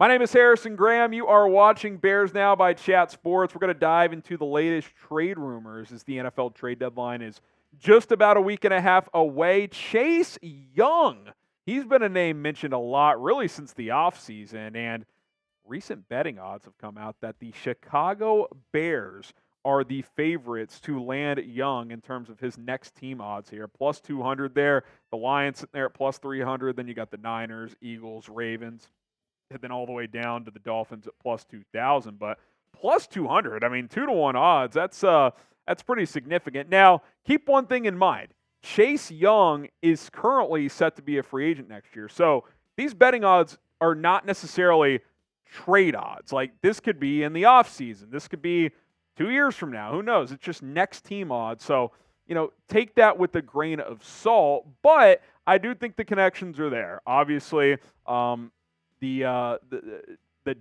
My name is Harrison Graham. You are watching Bears Now by Chat Sports. We're going to dive into the latest trade rumors as the NFL trade deadline is just about a week and a half away. Chase Young, he's been a name mentioned a lot really since the offseason, and recent betting odds have come out that the Chicago Bears are the favorites to land Young in terms of his next team odds here. Plus 200 there. The Lions sitting there at plus 300. Then you got the Niners, Eagles, Ravens, and then all the way down to the Dolphins at plus 2,000. But plus 200, I mean, 2-1 odds, that's pretty significant. Now, keep one thing in mind. Chase Young is currently set to be a free agent next year. So these betting odds are not necessarily trade odds. Like, this could be in the offseason. This could be 2 years from now. Who knows? It's just next team odds. So, take that with a grain of salt. But I do think the connections are there. Obviously, the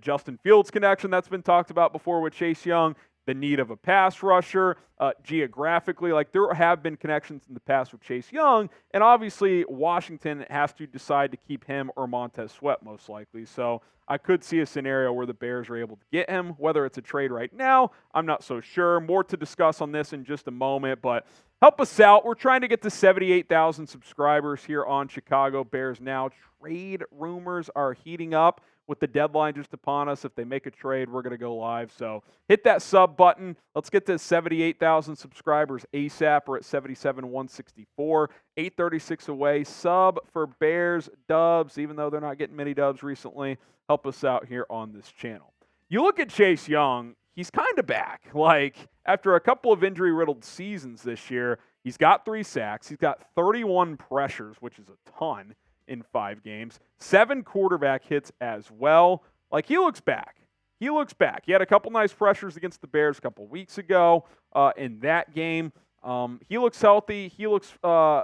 Justin Fields connection that's been talked about before with Chase Young, the need of a pass rusher, geographically, like there have been connections in the past with Chase Young, and obviously Washington has to decide to keep him or Montez Sweat most likely. So I could see a scenario where the Bears are able to get him. Whether it's a trade right now, I'm not so sure. More to discuss on this in just a moment, but help us out. We're trying to get to 78,000 subscribers here on Chicago Bears Now. Trade rumors are heating up with the deadline just upon us. If they make a trade, we're going to go live. So hit that sub button. Let's get to 78,000 subscribers ASAP. We're at 77,164, 836 away. Sub for Bears dubs, even though they're not getting many dubs recently. Help us out here on this channel. You look at Chase Young, he's kind of back. Like, after a couple of injury-riddled seasons this year, he's got 3 sacks. He's got 31 pressures, which is a ton in 5 games. 7 quarterback hits as well. Like, he looks back. He looks back. He had a couple nice pressures against the Bears a couple weeks ago in that game. He looks healthy. He looks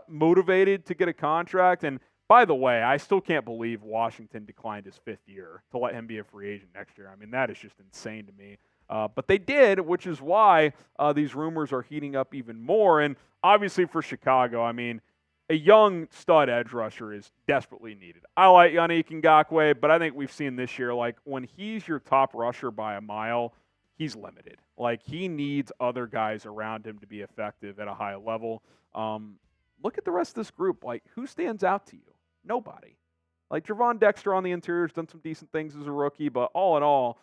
motivated to get a contract. And by the way, I still can't believe Washington declined his 5th year to let him be a free agent next year. I mean, that is just insane to me. But they did, which is why these rumors are heating up even more. And obviously for Chicago, I mean, a young stud edge rusher is desperately needed. I like Yannick Ngakoue, but I think we've seen this year, like, when he's your top rusher by a mile, he's limited. Like, he needs other guys around him to be effective at a high level. Look at the rest of this group. Like, who stands out to you? Nobody. Like, Javon Dexter on the interior has done some decent things as a rookie, but all in all,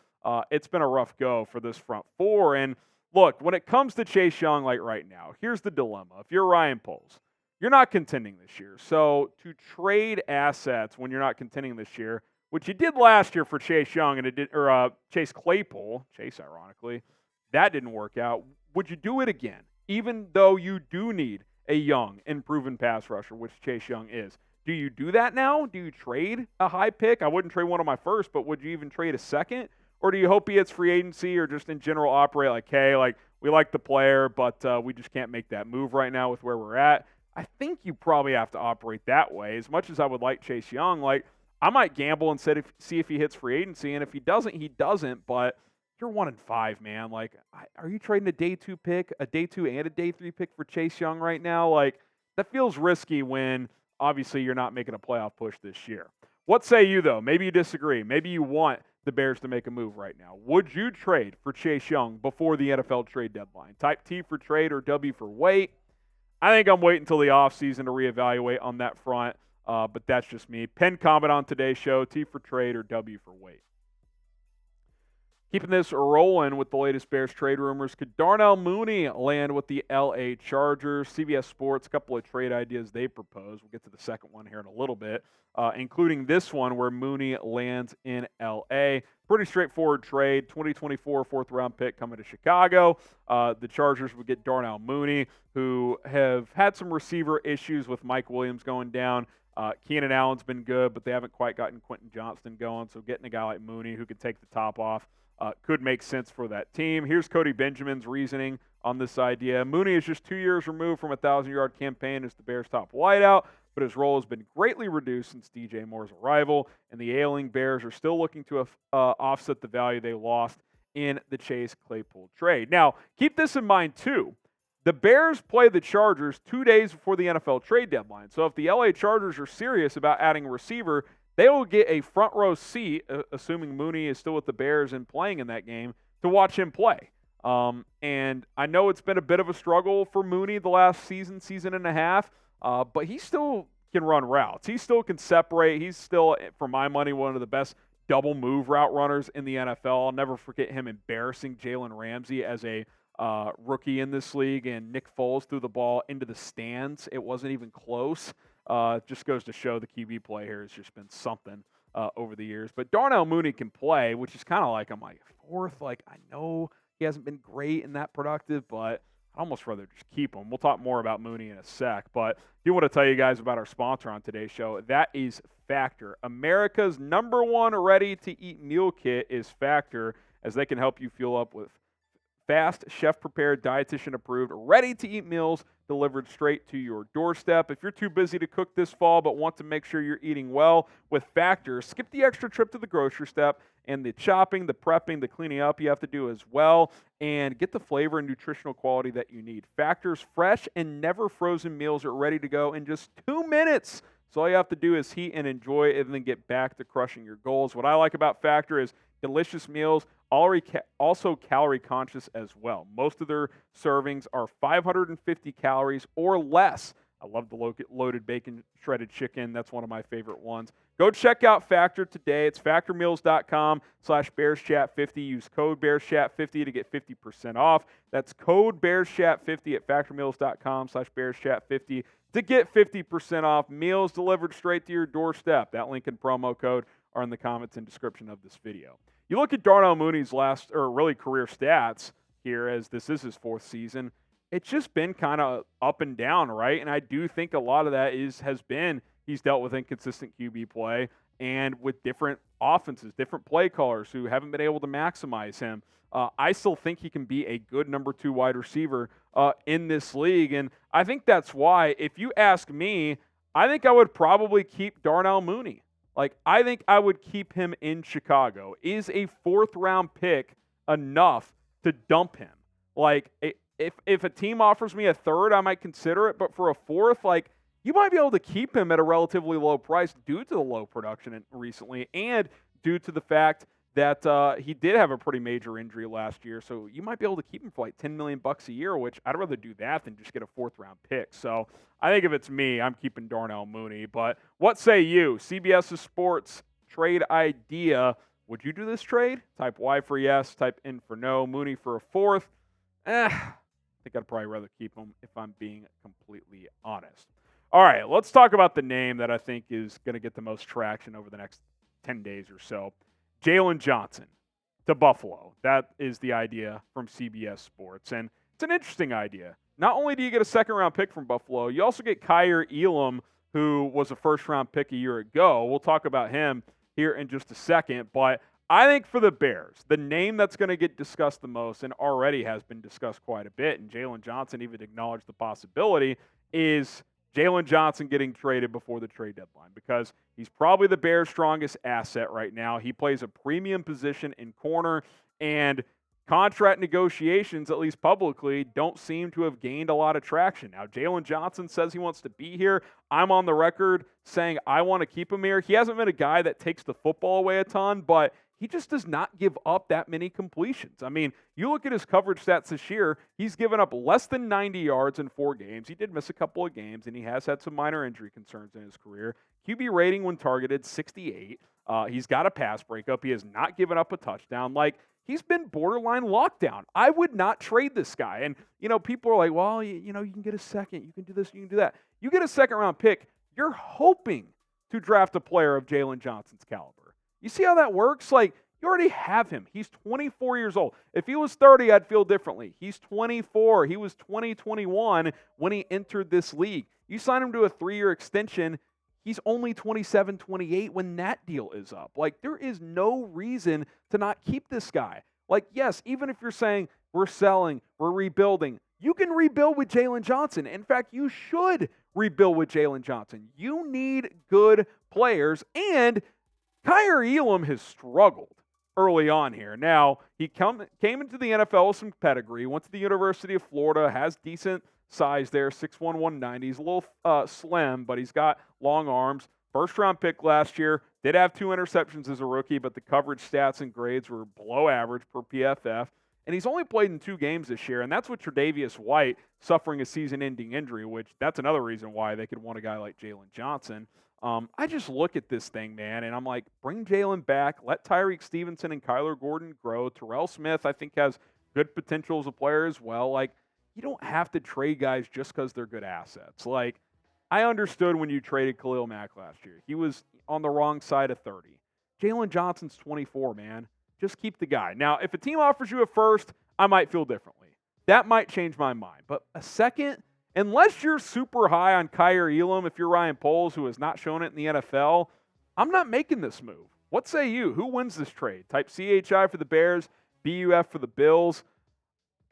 it's been a rough go for this front four. And look, when it comes to Chase Young, like right now, here's the dilemma. If you're Ryan Poles, you're not contending this year. So to trade assets when you're not contending this year, which you did last year for Chase Young and it did, or Chase Claypool, ironically, that didn't work out. Would you do it again, even though you do need a young and proven pass rusher, which Chase Young is? Do you do that now? Do you trade a high pick? I wouldn't trade one of my first, but would you even trade a second? Or do you hope he hits free agency or just in general operate like, hey, like, we like the player, but we just can't make that move right now with where we're at? I think you probably have to operate that way. As much as I would like Chase Young, like, I might gamble and see if he hits free agency, and if he doesn't, he doesn't. But you're 1-5, man. Like, are you trading a day 2 pick, a day 2 and a day 3 pick for Chase Young right now? Like, that feels risky when obviously you're not making a playoff push this year. What say you, though? Maybe you disagree. Maybe you want the Bears to make a move right now. Would you trade for Chase Young before the NFL trade deadline? Type T for trade or W for wait. I think I'm waiting until the offseason to reevaluate on that front, but that's just me. Pin comment on today's show, T for trade or W for wait. Keeping this rolling with the latest Bears trade rumors, could Darnell Mooney land with the LA Chargers? CBS Sports, a couple of trade ideas they propose. We'll get to the second one here in a little bit, including this one where Mooney lands in LA. Pretty straightforward trade. 2024 4th-round pick coming to Chicago. The Chargers would get Darnell Mooney, who have had some receiver issues with Mike Williams going down. Keenan Allen's been good, but they haven't quite gotten Quentin Johnston going. So getting a guy like Mooney who could take the top off could make sense for that team. Here's Cody Benjamin's reasoning on this idea. Mooney is just 2 years removed from a 1,000-yard campaign as the Bears' top wideout, but his role has been greatly reduced since DJ Moore's arrival, and the ailing Bears are still looking to offset the value they lost in the Chase Claypool trade. Now, keep this in mind, too. The Bears play the Chargers 2 days before the NFL trade deadline. So if the LA Chargers are serious about adding a receiver, they will get a front row seat, assuming Mooney is still with the Bears and playing in that game, to watch him play. And I know it's been a bit of a struggle for Mooney the last season and a half, but he still can run routes. He still can separate. He's still, for my money, one of the best double move route runners in the NFL. I'll never forget him embarrassing Jalen Ramsey as a rookie in this league, and Nick Foles threw the ball into the stands. It wasn't even close. Just goes to show the QB play here has just been something over the years. But Darnell Mooney can play, which is kind of like, I'm like, fourth. Like, I know he hasn't been great and that productive, but I'd almost rather just keep him. We'll talk more about Mooney in a sec, but I do want to tell you guys about our sponsor on today's show. That is Factor. America's #1 ready-to-eat meal kit is Factor, as they can help you fuel up with fast, chef-prepared, dietitian-approved, ready-to-eat meals delivered straight to your doorstep. If you're too busy to cook this fall but want to make sure you're eating well, with Factor, skip the extra trip to the grocery step and the chopping, the prepping, the cleaning up you have to do as well, and get the flavor and nutritional quality that you need. Factor's fresh and never frozen meals are ready to go in just 2 minutes. So all you have to do is heat and enjoy it and then get back to crushing your goals. What I like about Factor is delicious meals, also calorie conscious as well. Most of their servings are 550 calories or less. I love the loaded bacon shredded chicken. That's one of my favorite ones. Go check out Factor today. It's factormeals.com/BearsChat50. Use code BearsChat50 to get 50% off. That's code BearsChat50 at factormeals.com/BearsChat50 to get 50% off. Meals delivered straight to your doorstep. That link and promo code are in the comments and description of this video. You look at Darnell Mooney's career stats here, as this is his 4th season. It's just been kind of up and down, right? And I do think a lot of that has been he's dealt with inconsistent QB play and with different offenses, different play callers who haven't been able to maximize him. I still think he can be a good number 2 wide receiver in this league, and I think that's why, if you ask me, I think I would probably keep Darnell Mooney. Like, I think I would keep him in Chicago. Is a 4th-round pick enough to dump him? Like, if a team offers me a 3rd, I might consider it. But for a 4th, like, you might be able to keep him at a relatively low price due to the low production recently and due to the fact that he did have a pretty major injury last year. So you might be able to keep him for like $10 million a year, which I'd rather do that than just get a 4th-round pick. So I think if it's me, I'm keeping Darnell Mooney. But what say you? CBS Sports trade idea. Would you do this trade? Type Y for yes, type N for no. Mooney for a 4th. I think I'd probably rather keep him if I'm being completely honest. All right, let's talk about the name that I think is going to get the most traction over the next 10 days or so. Jaylon Johnson to Buffalo. That is the idea from CBS Sports. And it's an interesting idea. Not only do you get a 2nd-round pick from Buffalo, you also get Kaiir Elam, who was a 1st-round pick a year ago. We'll talk about him here in just a second. But I think for the Bears, the name that's going to get discussed the most, and already has been discussed quite a bit, and Jaylon Johnson even acknowledged the possibility, is Jaylon Johnson getting traded before the trade deadline, because he's probably the Bears' strongest asset right now. He plays a premium position in corner, and contract negotiations, at least publicly, don't seem to have gained a lot of traction. Now, Jaylon Johnson says he wants to be here. I'm on the record saying I want to keep him here. He hasn't been a guy that takes the football away a ton, but he just does not give up that many completions. I mean, you look at his coverage stats this year, he's given up less than 90 yards in 4 games. He did miss a couple of games, and he has had some minor injury concerns in his career. QB rating when targeted, 68. He's got a pass breakup. He has not given up a touchdown. Like, he's been borderline lockdown. I would not trade this guy. And, people are like, well, you can get a 2nd. You can do this, you can do that. You get a 2nd-round pick, you're hoping to draft a player of Jaylon Johnson's caliber. You see how that works? Like, you already have him. He's 24 years old. If he was 30, I'd feel differently. He's 24. He was 21 when he entered this league. You sign him to a 3-year extension, he's only 27, 28 when that deal is up. Like, there is no reason to not keep this guy. Like, yes, even if you're saying we're selling, we're rebuilding, you can rebuild with Jaylon Johnson. In fact, you should rebuild with Jaylon Johnson. You need good players, and Kaiir Elam has struggled early on here. Now, he came into the NFL with some pedigree, went to the University of Florida, has decent size there, 6'1", 190. He's a little slim, but he's got long arms, First-round pick last year, did have 2 interceptions as a rookie, but the coverage stats and grades were below average per PFF. And he's only played in 2 games this year, and that's with Tre'Davious White suffering a season-ending injury, which that's another reason why they could want a guy like Jaylon Johnson. I just look at this thing, man, and I'm like, bring Jaylon back. Let Tyreek Stevenson and Kyler Gordon grow. Terrell Smith, I think, has good potential as a player as well. Like, you don't have to trade guys just because they're good assets. Like, I understood when you traded Khalil Mack last year. He was on the wrong side of 30. Jaylon Johnson's 24, man. Just keep the guy. Now, if a team offers you a first, I might feel differently. That might change my mind. But a second, unless you're super high on Kaiir Elam, if you're Ryan Poles, who has not shown it in the NFL, I'm not making this move. What say you? Who wins this trade? Type CHI for the Bears, BUF for the Bills.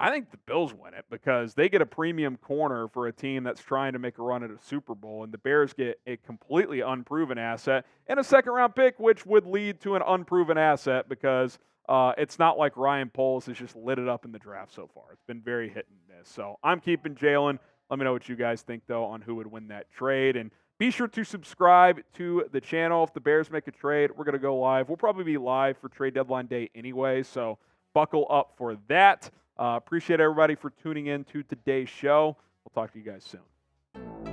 I think the Bills win it because they get a premium corner for a team that's trying to make a run at a Super Bowl, and the Bears get a completely unproven asset and a second-round pick, which would lead to an unproven asset because it's not like Ryan Poles has just lit it up in the draft so far. It's been very hit and miss. So I'm keeping Jaylon. Let me know what you guys think, though, on who would win that trade. And be sure to subscribe to the channel. If the Bears make a trade, we're going to go live. We'll probably be live for trade deadline day anyway, so buckle up for that. Appreciate everybody for tuning in to today's show. We'll talk to you guys soon.